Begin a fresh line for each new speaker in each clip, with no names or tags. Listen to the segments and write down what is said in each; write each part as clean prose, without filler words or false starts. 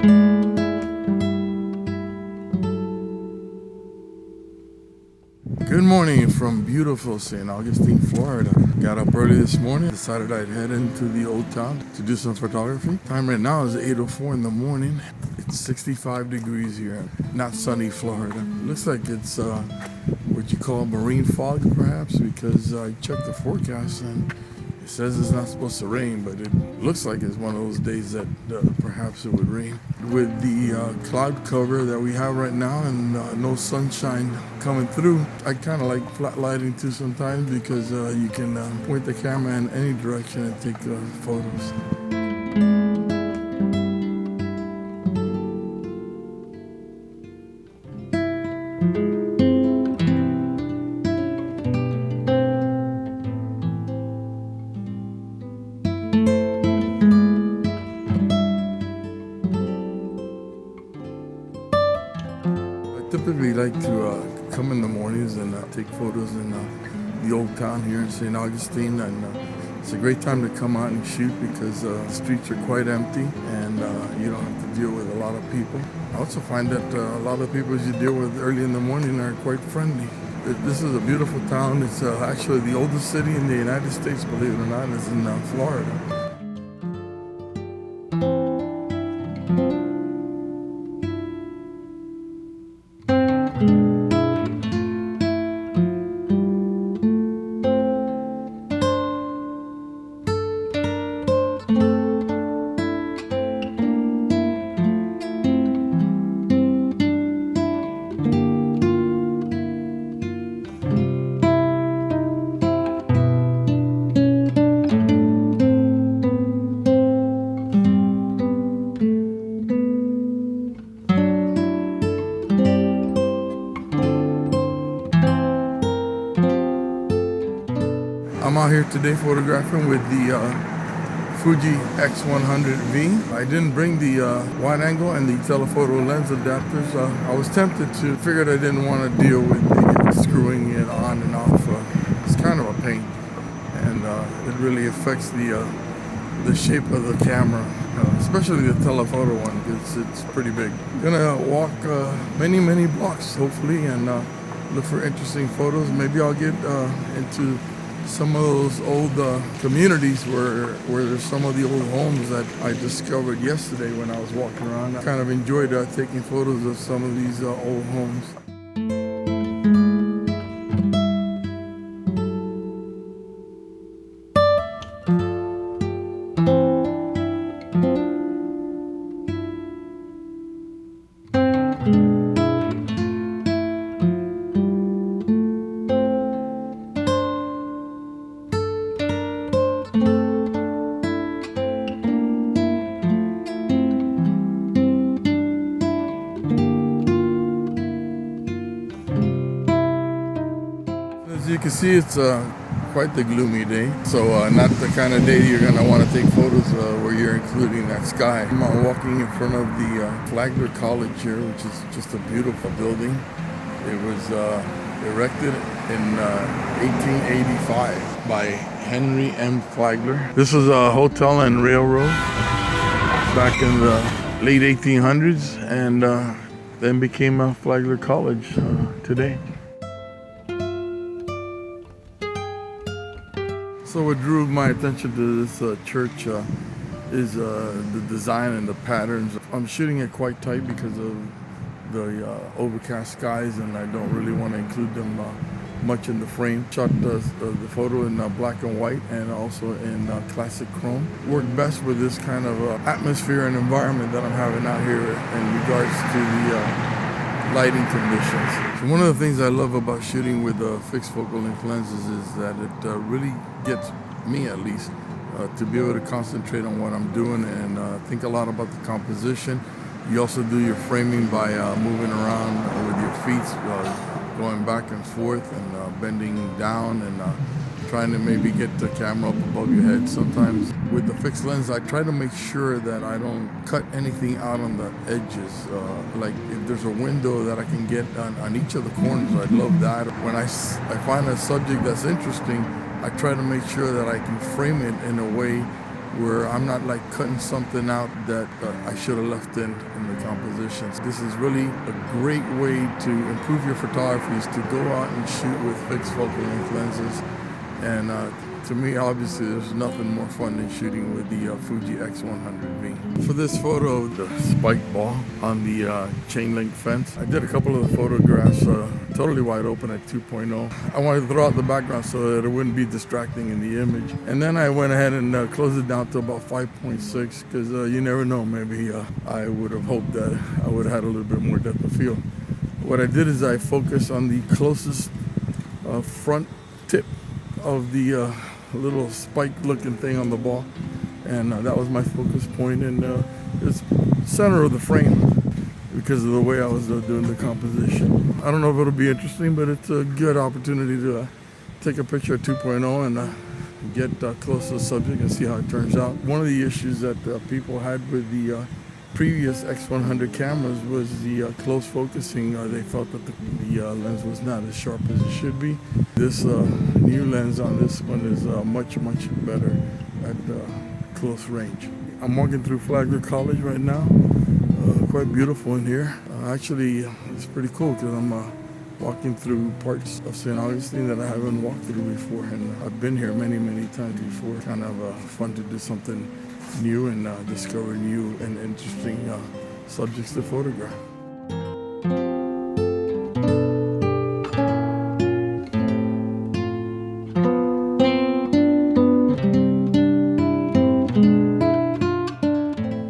Good morning from beautiful St. Augustine, Florida. Got up early this morning, decided I'd head into the old town to do some photography. Time right now is 8:04 in the morning. It's 65 degrees here, not sunny Florida. Looks like it's what you call marine fog perhaps, because I checked the forecast and it says it's not supposed to rain, but it looks like it's one of those days that perhaps it would rain. With the cloud cover that we have right now and no sunshine coming through, I kind of like flat lighting too sometimes, because you can point the camera in any direction and take photos. Typically like to come in the mornings and take photos in the old town here in St. Augustine, and it's a great time to come out and shoot because the streets are quite empty and you don't have to deal with a lot of people. I also find that a lot of people you deal with early in the morning are quite friendly. This is a beautiful town. It's actually the oldest city in the United States, believe it or not. It's in Florida. I'm out here today photographing with the Fuji X100V. I didn't bring the wide angle and the telephoto lens adapters. I was tempted to, figured I didn't want to deal with the screwing it on and off. It's kind of a pain, and it really affects the shape of the camera, especially the telephoto one, because it's pretty big. I'm gonna walk many blocks hopefully and look for interesting photos. Maybe I'll get into some of those old communities where there's some of the old homes that I discovered yesterday when I was walking around. I kind of enjoyed taking photos of some of these old homes. As you can see, it's quite the gloomy day, so not the kind of day you're going to want to take photos where you're including that sky. I'm walking in front of the Flagler College here, which is just a beautiful building. It was erected in 1885 by Henry M. Flagler. This was a hotel and railroad back in the late 1800s, and then became a Flagler College today. So what drew my attention to this church is the design and the patterns. I'm shooting it quite tight because of the overcast skies, and I don't really want to include them much in the frame. Shot the photo in black and white and also in classic chrome. Worked best with this kind of atmosphere and environment that I'm having out here in regards to the lighting conditions. So one of the things I love about shooting with fixed focal length lenses is that it really gets me, at least, to be able to concentrate on what I'm doing and think a lot about the composition. You also do your framing by moving around with your feet, going back and forth and bending down and trying to maybe get the camera up above your head. Sometimes with the fixed lens, I try to make sure that I don't cut anything out on the edges. Like if there's a window that I can get on each of the corners, I'd love that. When I find a subject that's interesting, I try to make sure that I can frame it in a way where I'm not like cutting something out that I should have left in the compositions. This is really a great way to improve your photography, is to go out and shoot with fixed focal length lenses. And to me, obviously, there's nothing more fun than shooting with the Fuji X100V. For this photo of the spike ball on the chain link fence, I did a couple of the photographs totally wide open at 2.0. I wanted to throw out the background so that it wouldn't be distracting in the image. And then I went ahead and closed it down to about 5.6 because you never know, maybe I would have hoped that I would have had a little bit more depth of field. What I did is I focused on the closest front tip of the little spike looking thing on the ball, and that was my focus point, and it's center of the frame because of the way I was doing the composition. I don't know if it'll be interesting, but it's a good opportunity to take a picture at 2.0 and get close to the subject and see how it turns out. One of the issues that people had with the previous X100 cameras was the close focusing. They felt that the lens was not as sharp as it should be. This new lens on this one is much better at close range. I'm walking through Flagler College right now. Quite beautiful in here. Actually, it's pretty cool because I'm walking through parts of St Augustine that I haven't walked through before, and I've been here many times before. Kind of fun to do something new and discover new and interesting subjects to photograph.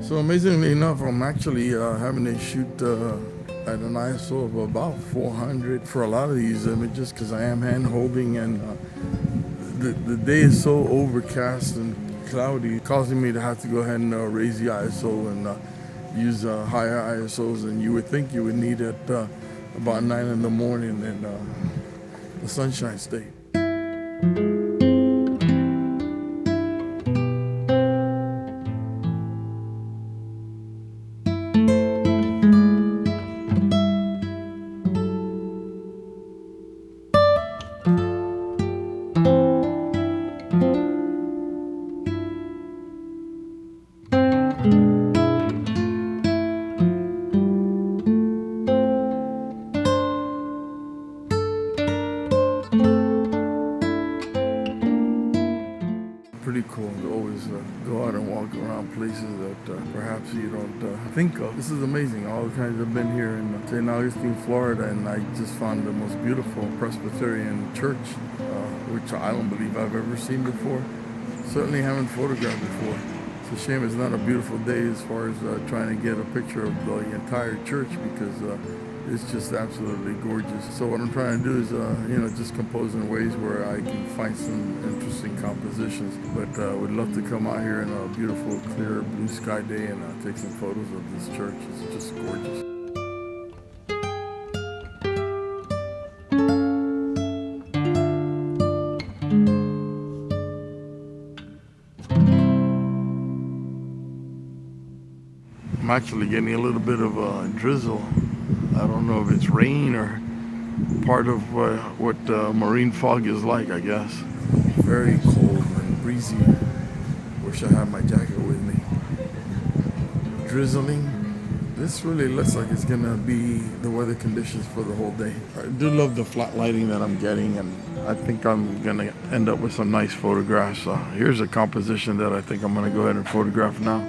So amazingly enough, I'm actually having to shoot at an ISO of about 400 for a lot of these images because I am hand holding, and the day is so overcast and cloudy, causing me to have to go ahead and raise the ISO and use higher ISOs than you would think you would need at about 9 in the morning in the Sunshine State. Pretty cool to always go out and walk around places that perhaps you don't think of. This is amazing. All kinds of been here in St Augustine, Florida, and I just found the most beautiful Presbyterian Church, which I don't believe I've ever seen before. Certainly haven't photographed before. It's a shame it's not a beautiful day as far as trying to get a picture of the entire church because it's just absolutely gorgeous. So what I'm trying to do is, just compose in ways where I can find some interesting compositions. But would love to come out here in a beautiful, clear, blue sky day and take some photos of this church. It's just gorgeous. I'm actually getting a little bit of a drizzle. I don't know if it's rain or part of what marine fog is like, I guess. Very cold and breezy. Wish I had my jacket with me. Drizzling. This really looks like it's gonna be the weather conditions for the whole day. I do love the flat lighting that I'm getting, and I think I'm gonna end up with some nice photographs. Here's a composition that I think I'm gonna go ahead and photograph now.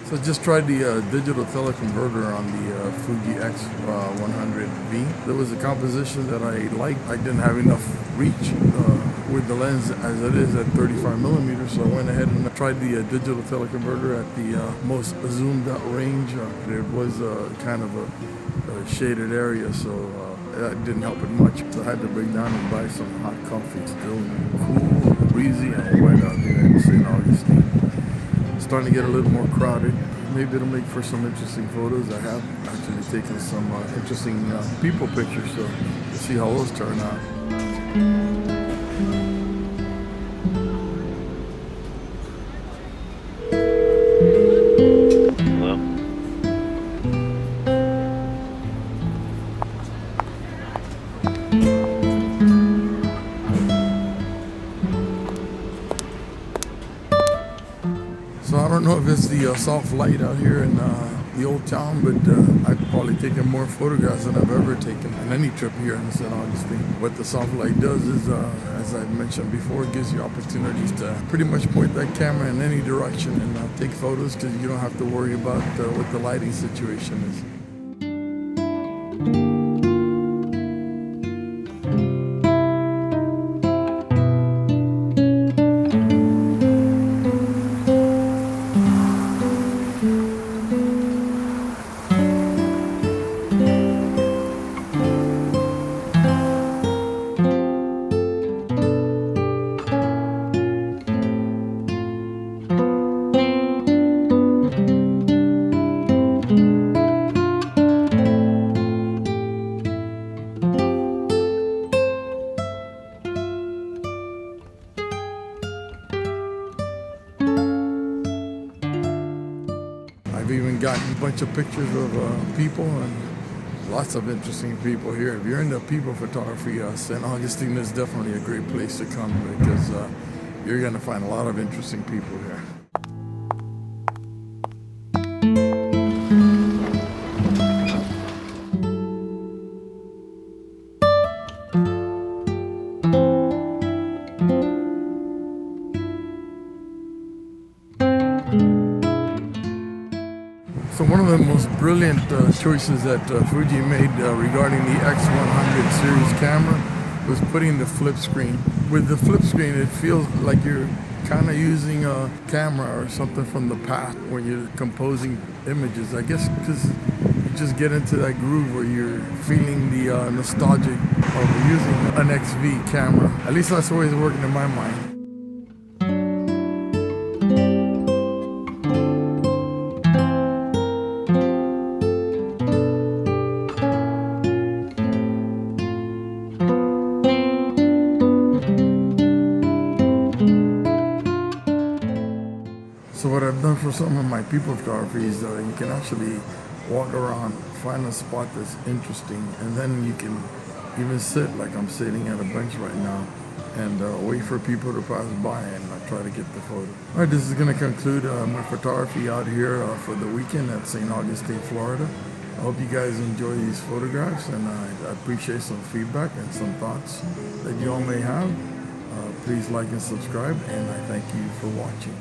So I just tried the digital teleconverter on the Fuji X100V. There was a composition that I liked. I didn't have enough reach with the lens as it is at 35 millimeters, so I went ahead and tried the digital teleconverter at the most zoomed out range. It was kind of a shaded area, so that didn't help it much. So I had to break down and buy some hot coffee. Still cool, breezy, and wet out here in St Augustine. Starting to get a little more crowded. Maybe it'll make for some interesting photos. I have actually taken some interesting people pictures, so we'll see how those turn out. it's the soft light out here in the old town, but I've probably taken more photographs than I've ever taken on any trip here in St. Augustine. What the soft light does is, as I mentioned before, it gives you opportunities to pretty much point that camera in any direction and take photos, because you don't have to worry about what the lighting situation is. I've even gotten a bunch of pictures of people, and lots of interesting people here. If you're into people photography, St. Augustine is definitely a great place to come, because you're going to find a lot of interesting people here. So one of the most brilliant choices that Fuji made regarding the X100 series camera was putting the flip screen. With the flip screen, it feels like you're kind of using a camera or something from the past when you're composing images. I guess because you just get into that groove where you're feeling the nostalgic of using an XV camera. At least that's the way it's working in my mind. So what I've done for some of my people photography is you can actually walk around, find a spot that's interesting, and then you can even sit like I'm sitting at a bench right now and wait for people to pass by and try to get the photo. All right, this is going to conclude my photography out here for the weekend at St. Augustine, Florida. I hope you guys enjoy these photographs, and I appreciate some feedback and some thoughts that you all may have. Please like and subscribe, and I thank you for watching.